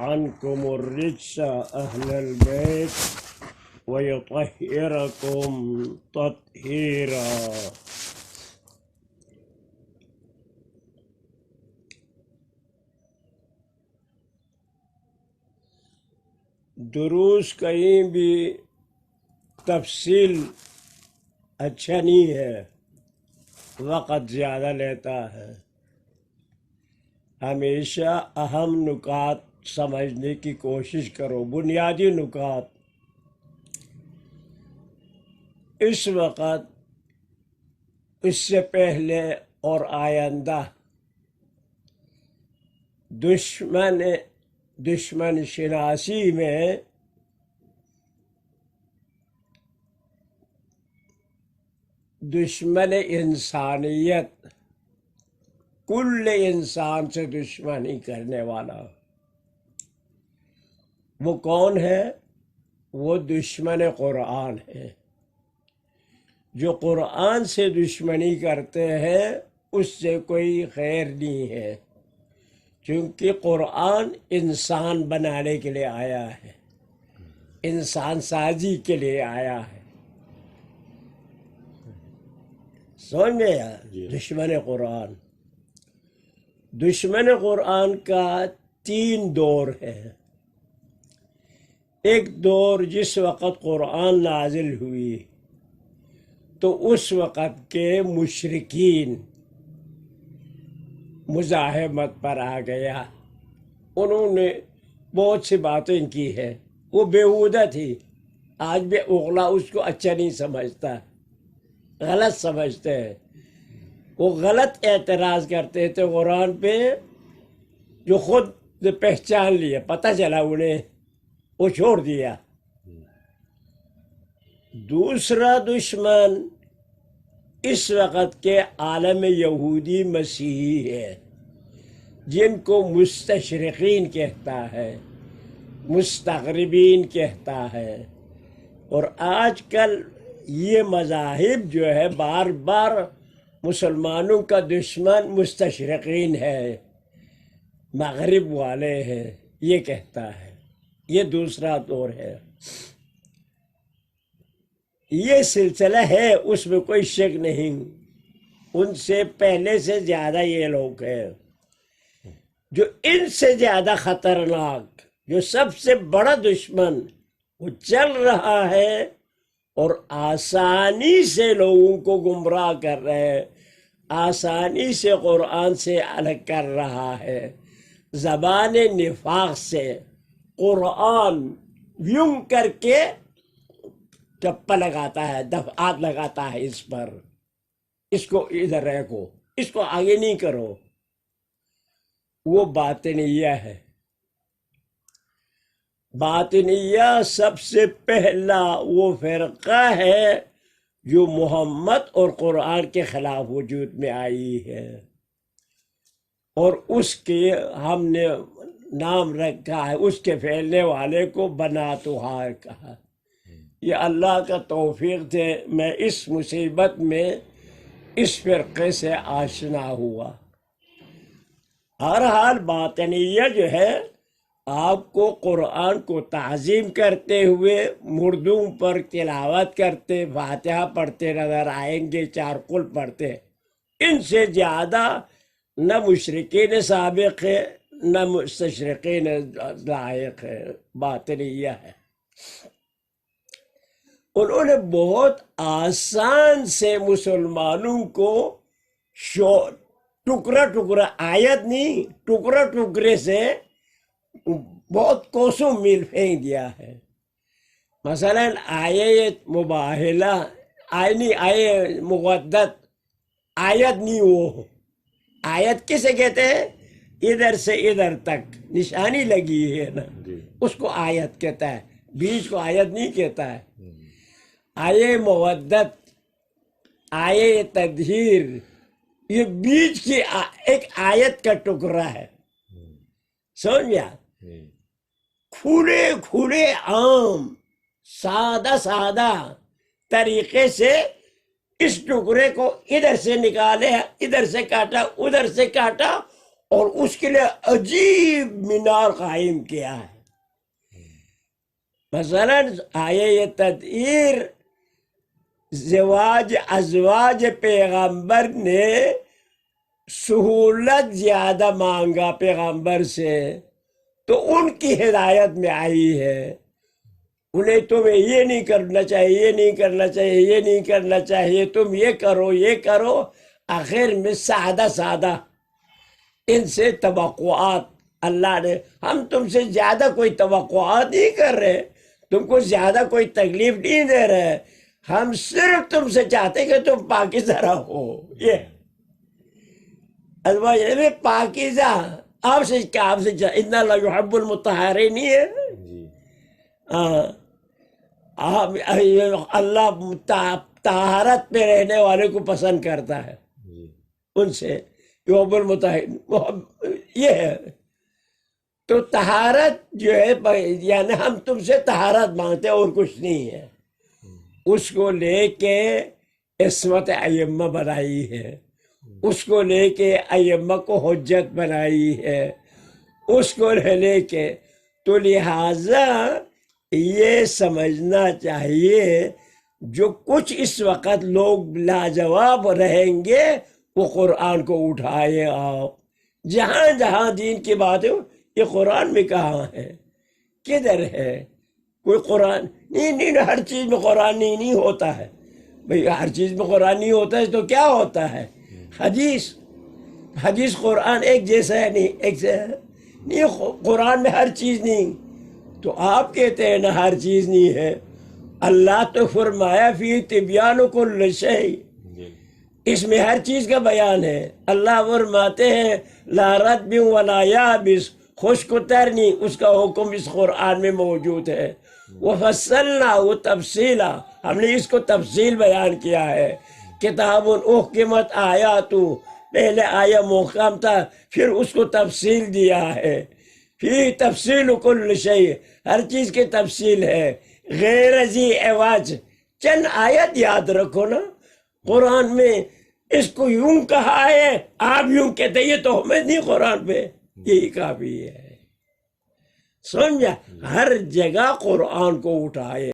عنكم الرجس أهل البيت ويطهركم تطهيرا۔ دروس کہیں بھی تفصیل اچھا نہیں ہے، وقت زیادہ لیتا ہے۔ ہمیشہ اہم نکات سمجھنے کی کوشش کرو، بنیادی نکات۔ اس وقت، اس سے پہلے اور آئندہ دشمن شناسی میں دشمن انسانیت کل انسان سے دشمنی کرنے والا وہ کون ہے؟ وہ دشمن قرآن ہے۔ جو قرآن سے دشمنی کرتے ہیں اس سے کوئی خیر نہیں ہے، کیونکہ قرآن انسان بنانے کے لیے آیا ہے، انسان سازی کے لیے آیا ہے۔ سمجھ میں آیا؟ دشمن قرآن کا 3 دور ہے۔ ایک دور جس وقت قرآن نازل ہوئی تو اس وقت کے مشرکین مزاحمت پر آ گیا، انہوں نے بہت سی باتیں کی ہیں، وہ بیہودہ تھی۔ آج بھی اغلا اس کو اچھا نہیں سمجھتا، غلط سمجھتے ہیں۔ وہ غلط اعتراض کرتے تھے قرآن پہ، جو خود پہچان لیا، پتہ چلا انہیں، وہ چھوڑ دیا۔ دوسرا دشمن اس وقت کے عالم یہودی مسیحی ہے، جن کو مستشرقین کہتا ہے، مستغربین کہتا ہے۔ اور آج کل یہ مذاہب جو ہے بار بار مسلمانوں کا دشمن مستشرقین ہے، مغرب والے ہیں، یہ کہتا ہے۔ یہ دوسرا دور ہے، یہ سلسلہ ہے، اس میں کوئی شک نہیں۔ ان سے پہلے سے زیادہ یہ لوگ ہیں، جو ان سے زیادہ خطرناک، جو سب سے بڑا دشمن وہ چل رہا ہے اور آسانی سے لوگوں کو گمراہ کر رہے ہیں، آسانی سے قرآن سے الگ کر رہا ہے، زبان نفاق سے قرآن یوں کر کے ٹپا لگاتا ہے، دفعات لگاتا ہے اس پر، اس کو ادھر رکھو، اس کو آگے نہیں کرو۔ وہ باطنیہ ہے۔ باطنیہ سب سے پہلا وہ فرقہ ہے جو محمد اور قرآن کے خلاف وجود میں آئی ہے، اور اس کے ہم نے نام رکھا ہے، اس کے پھیلنے والے کو بناتہا کہا۔ یہ اللہ کا توفیق تھے، میں اس مصیبت میں اس فرقے سے آشنا ہوا۔ ہر حال باطنیہ جو ہے، آپ کو قرآن کو تعظیم کرتے ہوئے مردوں پر تلاوت کرتے، فاتحہ پڑھتے نظر آئیں گے، 4 قل پڑھتے۔ ان سے زیادہ نہ مشرکین سابق ہے نہ مستشرقین لائق ہے، باطنیہ ہے۔ انہوں نے بہت آسان سے مسلمانوں کو ٹکڑا ٹکڑا، آیت نہیں، ٹکڑا ٹکڑے سے بہت کوسوں میل پھینک دیا ہے۔ مثلا آیے مباہلہ، آیے مودت، آیت نہیں وہ۔ آیت کسے کہتے ہیں؟ ادھر سے ادھر تک نشانی لگی ہے نا، اس کو آیت کہتا ہے، بیچ کو آیت نہیں کہتا ہے۔ آیے مودت، آیے تدہیر، یہ بیچ کی ایک آیت کا ٹکڑا ہے، سمجھ گیا؟ کھلے کھلے عام سادہ طریقے سے اس ٹکڑے کو ادھر سے نکالے، ادھر سے کاٹا، ادھر سے کاٹا، اور اس کے لیے عجیب مینار قائم کیا ہے. مثلا آیہ تطہیر زواج ازواج پیغمبر نے سہولت زیادہ مانگا پیغمبر سے تو ان کی ہدایت میں آئی ہے. انہیں تمہیں یہ نہیں کرنا چاہیے، یہ نہیں کرنا چاہیے، یہ نہیں کرنا چاہیے، تم یہ کرو یہ کرو. آخر میں سادہ سادہ ان سے توقعات اللہ نے، ہم تم سے زیادہ کوئی توقعات نہیں کر رہے، تم کو زیادہ کوئی تکلیف نہیں دے رہے، ہم صرف تم سے چاہتے کہ تم پاکیزہ رہو. یہ ازواج پاکیزہ آپ سے کیا، آپ سے ان اللہ یحب المطہرین نہیں ہے. اللہ طہارت پہ رہنے والے کو پسند کرتا ہے، ان سے یحب المطہرین یہ ہے. تو طہارت جو ہے یعنی ہم تم سے طہارت مانگتے اور کچھ نہیں ہے. اس کو لے کے عصمت ائمہ بنائی ہے، اس کو لے کے ائمہ کو حجت بنائی ہے، اس کو لے کے. تو لہٰذا یہ سمجھنا چاہیے جو کچھ اس وقت لوگ لاجواب رہیں گے وہ قرآن کو اٹھائے. آپ جہاں جہاں دین کی بات ہے یہ قرآن میں کہاں ہے، کدھر ہے؟ کوئی قرآن نہیں، ہر چیز میں قرآن نہیں ہوتا ہے بھئی. ہر چیز میں قرآن نہیں ہوتا ہے تو کیا ہوتا ہے؟ حدیث قرآن ایک جیسا ہے نہیں، ایک جیسا نہیں. قرآن میں ہر چیز نہیں، تو آپ کہتے ہیں نا ہر چیز نہیں ہے. اللہ تو فرمایا فی تبیان کل شیء، اس میں ہر چیز کا بیان ہے. اللہ فرماتے ہیں لا رطب ولا یابس، خشک و تر نہیں، اس کا حکم اس قرآن میں موجود ہے. وَفَصَّلْنَاهُ تَفْصِيلًا، ہم نے اس کو تفصیل بیان کیا ہے. کتاب احکمت آیات، پہلے آیا محکم تھا پھر اس کو تفصیل دیا ہے. فی تفصیل کل شیء، ہر چیز کی تفصیل ہے. غیر ذی عوج، چند آیت یاد رکھو نا قرآن میں اس کو یوں کہا ہے، آپ یوں کہتے ہیں، یہ تو ہمیں نہیں قرآن پہ، یہی کافی ہے. سمجھا؟ ہر جگہ قرآن کو اٹھائے.